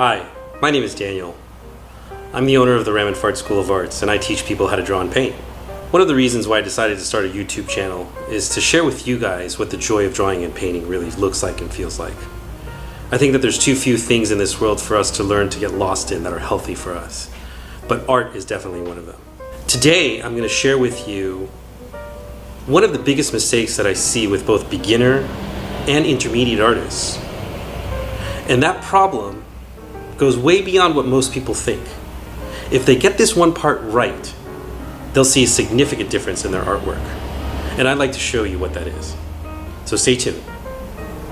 Hi, my name is Daniel. I'm the owner of the Raminfard School of Arts, and I teach people how to draw and paint. One of the reasons why I decided to start a YouTube channel is to share with you guys what the joy of drawing and painting really looks like and feels like. I think that there's too few things in this world for us to learn to get lost in that are healthy for us, but art is definitely one of them. Today, I'm going to share with you one of the biggest mistakes that I see with both beginner and intermediate artists. And that problem goes way beyond what most people think. If they get this one part right, they'll see a significant difference in their artwork. And I'd like to show you what that is. So stay tuned.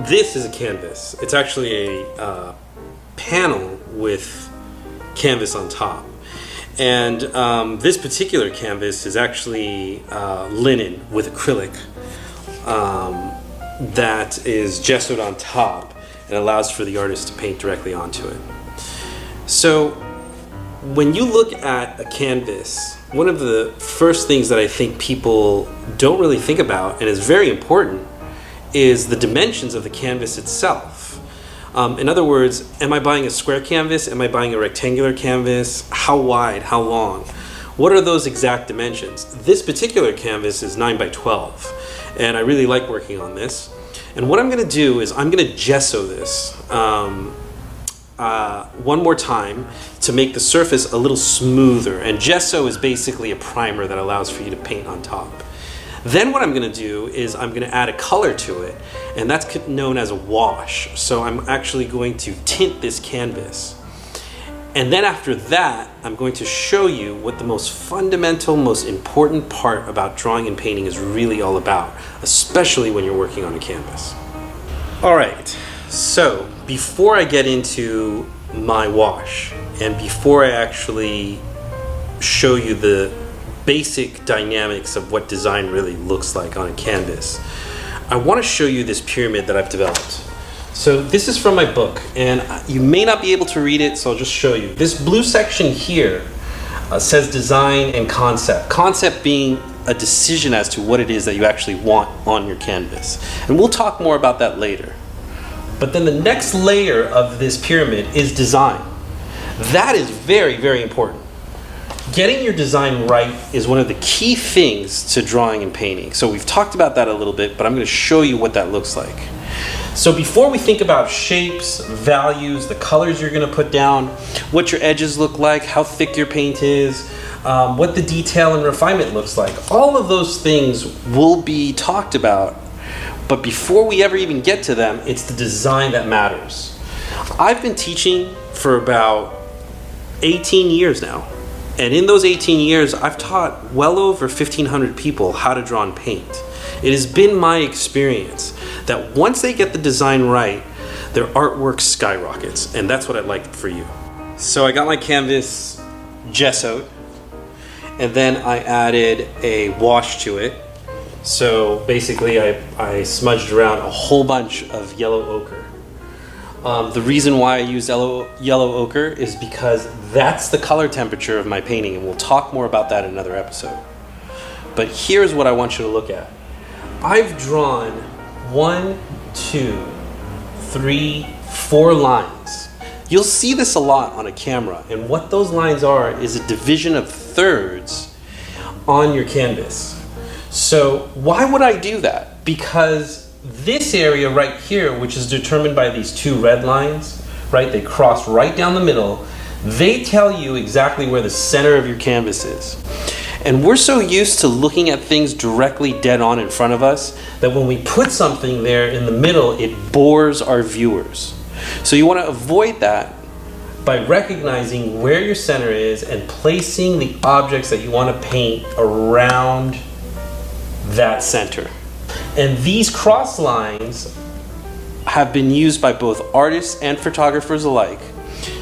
This is a canvas. It's actually a panel with canvas on top. And this particular canvas is actually linen with acrylic that is gessoed on top and allows for the artist to paint directly onto it. So when you look at a canvas, one of the first things that I think people don't really think about, and is very important, is the dimensions of the canvas itself. In other words, am I buying a square canvas? Am I buying a rectangular canvas? How wide? How long? What are those exact dimensions? This particular canvas is 9 by 12, and I really like working on this. And what I'm going to do is I'm going to gesso this one more time to make the surface a little smoother. And gesso is basically a primer that allows for you to paint on top. Then what I'm going to do is I'm going to add a color to it, and that's known as a wash. So I'm actually going to tint this canvas. And then after that, I'm going to show you what the most fundamental, most important part about drawing and painting is really all about, especially when you're working on a canvas. All right, so before I get into my wash, and before I actually show you the basic dynamics of what design really looks like on a canvas, I want to show you this pyramid that I've developed. So this is from my book, and you may not be able to read it, so I'll just show you. This blue section here says design and concept. Concept being a decision as to what it is that you actually want on your canvas. And we'll talk more about that later. But then the next layer of this pyramid is design. That is very, very important. Getting your design right is one of the key things to drawing and painting. So we've talked about that a little bit, but I'm going to show you what that looks like. So before we think about shapes, values, the colors you're going to put down, what your edges look like, how thick your paint is, what the detail and refinement looks like, all of those things will be talked about. But before we ever even get to them, it's the design that matters. I've been teaching for about 18 years now. And in those 18 years, I've taught well over 1,500 people how to draw and paint. It has been my experience that once they get the design right, their artwork skyrockets. And that's what I'd like for you. So I got my canvas gessoed, and then I added a wash to it. So basically I smudged around a whole bunch of yellow ochre. The reason why I used yellow ochre is because that's the color temperature of my painting, and we'll talk more about that in another episode. But here's what I want you to look at. I've drawn 1, 2, 3, 4 lines. You'll see this a lot on a camera, and what those lines are is a division of thirds on your canvas. So why would I do that? Because this area right here, which is determined by these 2 red lines, right? They cross right down the middle. They tell you exactly where the center of your canvas is. And we're so used to looking at things directly dead on in front of us that when we put something there in the middle, it bores our viewers. So you want to avoid that by recognizing where your center is and placing the objects that you want to paint around that center. And these cross lines have been used by both artists and photographers alike.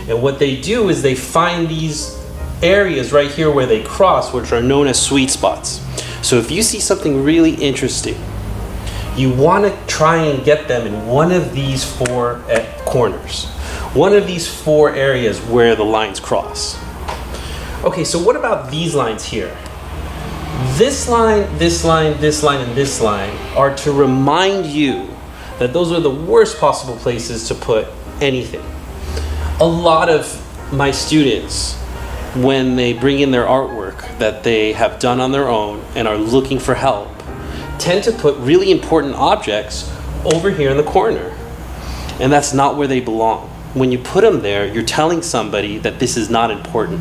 And what they do is they find these areas right here where they cross, which are known as sweet spots. So if you see something really interesting, you want to try and get them in one of these 4 corners, one of these 4 areas where the lines cross. Okay, so what about these lines here? This line, this line, this line, and this line are to remind you that those are the worst possible places to put anything. A lot of my students, when they bring in their artwork that they have done on their own and are looking for help, tend to put really important objects over here in the corner. And that's not where they belong. When you put them there, you're telling somebody that this is not important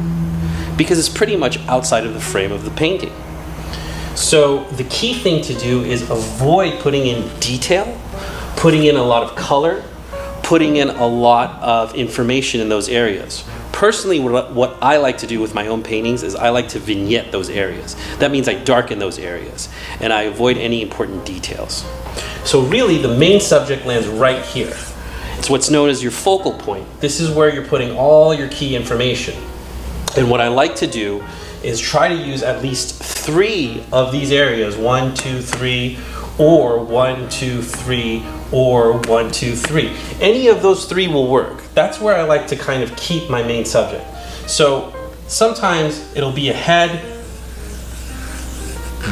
because it's pretty much outside of the frame of the painting. So the key thing to do is avoid putting in detail, putting in a lot of color, putting in a lot of information in those areas. Personally, what I like to do with my own paintings is I like to vignette those areas. That means I darken those areas and I avoid any important details. So really the main subject lands right here. It's what's known as your focal point. This is where you're putting all your key information. And what I like to do is try to use at least 3 of these areas, 1, 2, 3, or 1, 2, 3, or 1, 2, 3. Any of those 3 will work. That's where I like to kind of keep my main subject. So sometimes it'll be a head,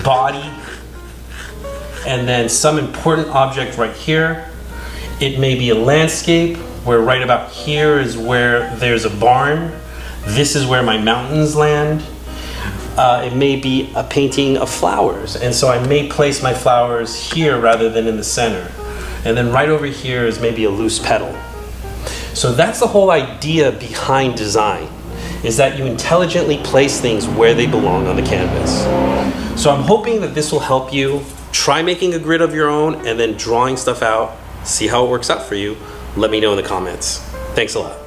body, and then some important object right here. It may be a landscape where right about here is where there's a barn. This is where my mountains land. It may be a painting of flowers, and so I may place my flowers here rather than in the center. And then right over here is maybe a loose petal. So that's the whole idea behind design, is that you intelligently place things where they belong on the canvas. So I'm hoping that this will help you. Try making a grid of your own and then drawing stuff out. See how it works out for you. Let me know in the comments. Thanks a lot.